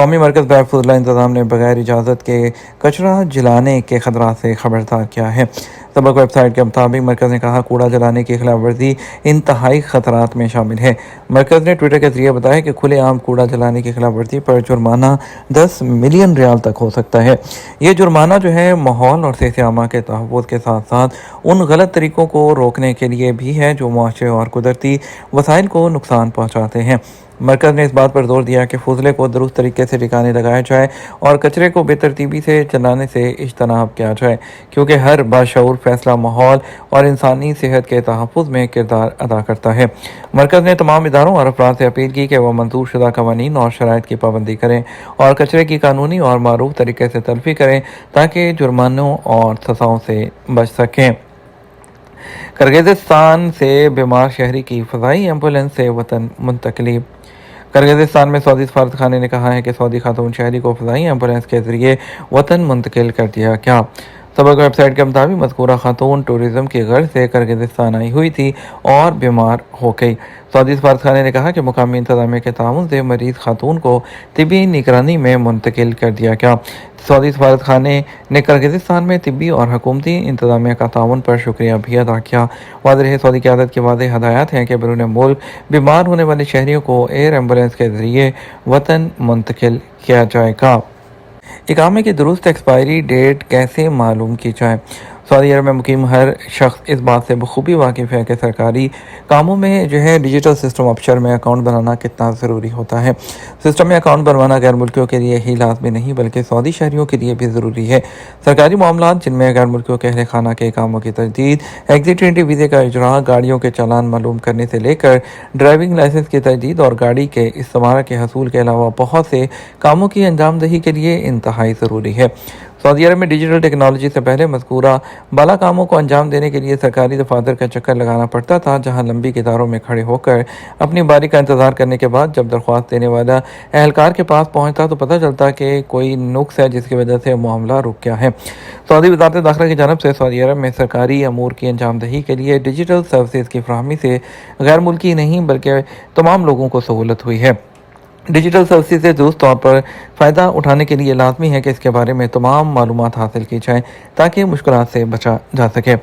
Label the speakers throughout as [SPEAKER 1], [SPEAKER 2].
[SPEAKER 1] قومی مرکز برائے فضلہ انتظام نے بغیر اجازت کے کچرا جلانے کے خطرات سے خبردار کیا ہے۔ سبق ویب سائٹ کے مطابق مرکز نے کہا کوڑا جلانے کی خلاف ورزی انتہائی خطرات میں شامل ہے۔ مرکز نے ٹویٹر کے ذریعے بتایا کہ کھلے عام کوڑا جلانے کی خلاف ورزی پر جرمانہ 10 ملین ریال تک ہو سکتا ہے۔ یہ جرمانہ جو ہے ماحول اور صحت عامہ کے تحفظ کے ساتھ ساتھ ان غلط طریقوں کو روکنے کے لیے بھی ہے جو معاشرے اور قدرتی وسائل کو نقصان پہنچاتے ہیں۔ مرکز نے اس بات پر زور دیا کہ فضلے کو درست طریقے سے ٹھکانے لگایا جائے اور کچرے کو بے ترتیبی سے جلانے سے اجتناب کیا جائے، کیونکہ ہر باشعور فیصلہ ماحول اور انسانی صحت کے تحفظ میں کردار ادا کرتا ہے۔ مرکز نے تمام اداروں اور افراد سے اپیل کی کہ وہ منظور شدہ قوانین اور شرائط کی پابندی کریں اور کچرے کی قانونی اور معروف طریقے سے تلفی کریں تاکہ جرمانوں اور سزاؤں سے بچ سکیں۔ کرغزستان سے بیمار شہری کی فضائی ایمبولینس سے وطن منتقلی۔ کرغزستان میں سعودی سفارت خانے نے کہا ہے کہ سعودی خاتون شہری کو فضائی ایمبولینس کے ذریعے وطن منتقل کر دیا گیا۔ سبق ویب سائٹ کے مطابق مذکورہ خاتون ٹورزم کی غرض سے کرغزستان آئی ہوئی تھی اور بیمار ہو گئی۔ سعودی سفارت خانے نے کہا کہ مقامی انتظامیہ کے تعاون سے مریض خاتون کو طبی نگرانی میں منتقل کر دیا گیا۔ سعودی سفارت خانے نے کرغزستان میں طبی اور حکومتی انتظامیہ کا تعاون پر شکریہ بھی ادا کیا۔ واضح رہے سعودی قیادت کی واضح ہدایات ہیں کہ بیرون ملک بیمار ہونے والے شہریوں کو ایئر ایمبولینس کے ذریعے وطن منتقل کیا جائے گا۔ اقامے کی درست ایکسپائری ڈیٹ کیسے معلوم کی جائے؟ سعودی عرب میں مقیم ہر شخص اس بات سے بخوبی واقف ہے کہ سرکاری کاموں میں جو ہے ڈیجیٹل سسٹم اپشر میں اکاؤنٹ بنانا کتنا ضروری ہوتا ہے۔ سسٹم میں اکاؤنٹ بنوانا غیر ملکیوں کے لیے ہی لازمی نہیں بلکہ سعودی شہریوں کے لیے بھی ضروری ہے۔ سرکاری معاملات جن میں غیر ملکیوں کے اہل خانہ کے کاموں کی تجدید، ایگزٹ انٹری ویزے کا اجراء، گاڑیوں کے چالان معلوم کرنے سے لے کر ڈرائیونگ لائسنس کی تجدید اور گاڑی کے استمارہ کے حصول کے علاوہ بہت سے کاموں کی انجام دہی کے لیے انتہائی ضروری ہے۔ سعودی عرب میں ڈیجیٹل ٹیکنالوجی سے پہلے مذکورہ بالا کاموں کو انجام دینے کے لیے سرکاری دفاتر کا چکر لگانا پڑتا تھا، جہاں لمبی قطاروں میں کھڑے ہو کر اپنی باری کا انتظار کرنے کے بعد جب درخواست دینے والا اہلکار کے پاس پہنچتا تو پتہ چلتا کہ کوئی نقص ہے جس کی وجہ سے معاملہ رک گیا ہے۔ سعودی وزارت داخلہ کی جانب سے سعودی عرب میں سرکاری امور کی انجام دہی کے لیے ڈیجیٹل سروسز کی فراہمی سے غیر ملکی نہیں بلکہ تمام لوگوں کو سہولت ہوئی ہے۔ ڈیجیٹل سروسز سے درست طور پر فائدہ اٹھانے کے لیے لازمی ہے کہ اس کے بارے میں تمام معلومات حاصل کی جائیں تاکہ مشکلات سے بچا جا سکے۔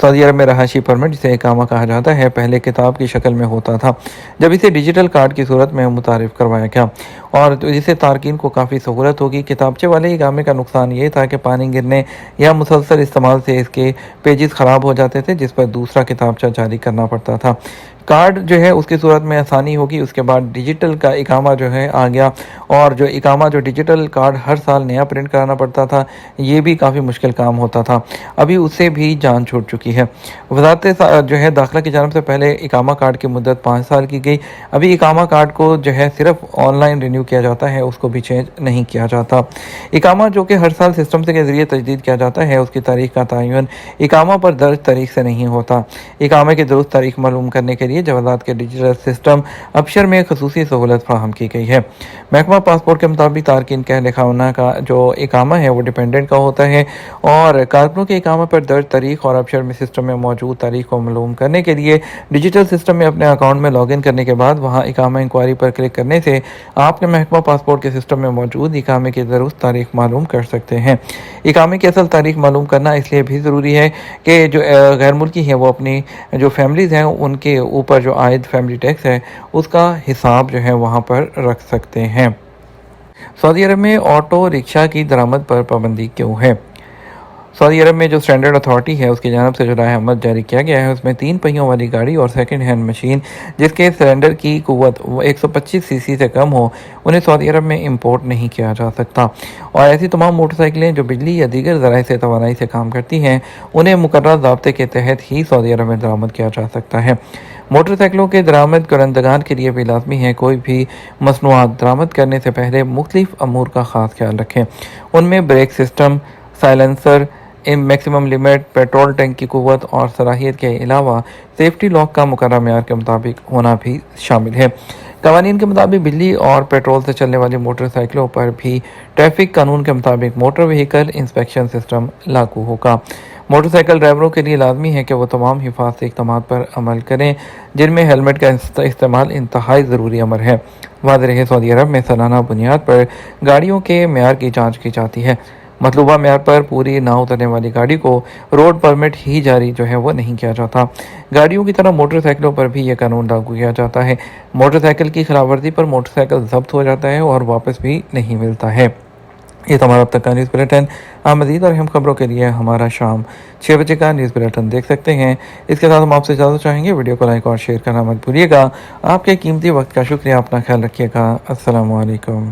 [SPEAKER 1] سعودی عرب میں رہائشی پرمٹ جسے اقامہ کہا جاتا ہے پہلے کتاب کی شکل میں ہوتا تھا، جب اسے ڈیجیٹل کارڈ کی صورت میں متعارف کروایا گیا اور جسے تارکین کو کافی سہولت ہوگی۔ کتابچے والے اقامے کا نقصان یہ تھا کہ پانی گرنے یا مسلسل استعمال سے اس کے پیجز خراب ہو جاتے تھے جس پر دوسرا کتابچہ جاری کرنا پڑتا تھا۔ کارڈ جو ہے اس کی صورت میں آسانی ہوگی۔ اس کے بعد ڈیجیٹل کا اقامہ جو ہے آ گیا اور جو اقامہ جو ڈیجیٹل کارڈ ہر سال نیا پرنٹ کرانا پڑتا تھا، یہ بھی کافی مشکل کام ہوتا تھا، ابھی اس سے بھی جان چھوٹ چکی ہے۔ وزارت جو ہے داخلہ کی جانب سے پہلے اقامہ کارڈ کی مدت 5 سال کی گئی، ابھی اقامہ کارڈ کو جو ہے صرف آن لائن رینیو کیا جاتا ہے، اس کو بھی چینج نہیں کیا جاتا۔ اقامہ جو کہ ہر سال سسٹم کے ذریعے تجدید کیا جاتا ہے، اس کی تاریخ کا تعین اقامہ پر درج تاریخ سے نہیں ہوتا۔ اقامے کی درست تاریخ معلوم کرنے کے لیے جوازات کے ڈیجیٹل سسٹم ابشر میں خصوصی سہولت فراہم کی گئی ہے۔ محکمہ پاسپورٹ کے مطابق تارکین کے اہل خانہ کا جو اقامہ ہے وہ ڈیپینڈنٹ کا ہوتا ہے اور کارکنوں کے اقامہ پر درج تاریخ اور ابشر میں سسٹم میں موجود تاریخ کو معلوم کرنے کے لیے ڈیجیٹل سسٹم میں اپنے اکاؤنٹ میں لاگ ان کرنے کے بعد وہاں اقامہ انکوائری پر کلک کرنے سے آپ کے محکمہ پاسپورٹ کے سسٹم میں موجود اقامے کی درست تاریخ معلوم کر سکتے ہیں۔ اقامے کی اصل تاریخ معلوم کرنا اس لیے بھی ضروری ہے کہ جو غیر ملکی ہیں وہ اپنی جو فیملیز ہیں ان کے اوپر جو عائد فیملی ٹیکس ہے اس کا حساب جو ہے وہاں پر رکھ سکتے ہیں۔ سعودی عرب میں آٹو رکشہ کی درآمد پر پابندی کیوں ہے؟ سعودی عرب میں جو اسٹینڈرڈ اتھارٹی ہے اس کی جانب سے جو رائے عمل جاری کیا گیا ہے اس میں 3 پہیوں والی گاڑی اور سیکنڈ ہینڈ مشین جس کے سلنڈر کی قوت 125 سی سی سے کم ہو انہیں سعودی عرب میں امپورٹ نہیں کیا جا سکتا، اور ایسی تمام موٹر سائیکلیں جو بجلی یا دیگر ذرائع سے توانائی سے کام کرتی ہیں انہیں مقررہ ضابطے کے تحت ہی سعودی عرب میں درآمد کیا جا سکتا ہے۔ موٹر سائیکلوں کے درآمد کنندگان کے لیے بھی لازمی ہے کوئی بھی مصنوعات درآمد کرنے سے پہلے مختلف امور کا خاص خیال رکھیں، ان میں break system, silencer, maximum limit, petrol tank کی قوت اور صلاحیت کے علاوہ سیفٹی لاک کا مقررہ معیار کے مطابق ہونا بھی شامل ہے۔ قوانین کے مطابق بجلی اور پیٹرول سے چلنے والی موٹر سائیکلوں پر بھی ٹریفک قانون کے مطابق موٹر وہیکل انسپیکشن سسٹم لاگو ہوگا۔ موٹر سائیکل ڈرائیوروں کے لیے لازمی ہے کہ وہ تمام حفاظتی اقدامات پر عمل کریں، جن میں ہیلمٹ کا استعمال انتہائی ضروری امر ہے۔ واضح رہے، سعودی عرب میں سالانہ بنیاد پر گاڑیوں کے معیار کی جانچ کی جاتی ہے۔ مطلوبہ معیار پر پوری نہ اترنے والی گاڑی کو روڈ پرمٹ ہی جاری وہ نہیں کیا جاتا۔ گاڑیوں کی طرح موٹر سائیکلوں پر بھی یہ قانون لاگو کیا جاتا ہے۔ موٹر سائیکل کی خلاف ورزی پر موٹر سائیکل ضبط ہو جاتا ہے اور واپس بھی نہیں ملتا ہے۔ یہ تمہارا اب تک کا نیوز بلیٹن۔ آپ مزید اور اہم خبروں کے لیے ہمارا شام 6 بجے کا نیوز بلیٹن دیکھ سکتے ہیں۔ اس کے ساتھ ہم آپ سے اجازت چاہیں گے، ویڈیو کو لائک اور شیئر کرنا مت بھولیے گا۔ آپ کے قیمتی وقت کا شکریہ، اپنا خیال رکھیے گا۔ السلام علیکم۔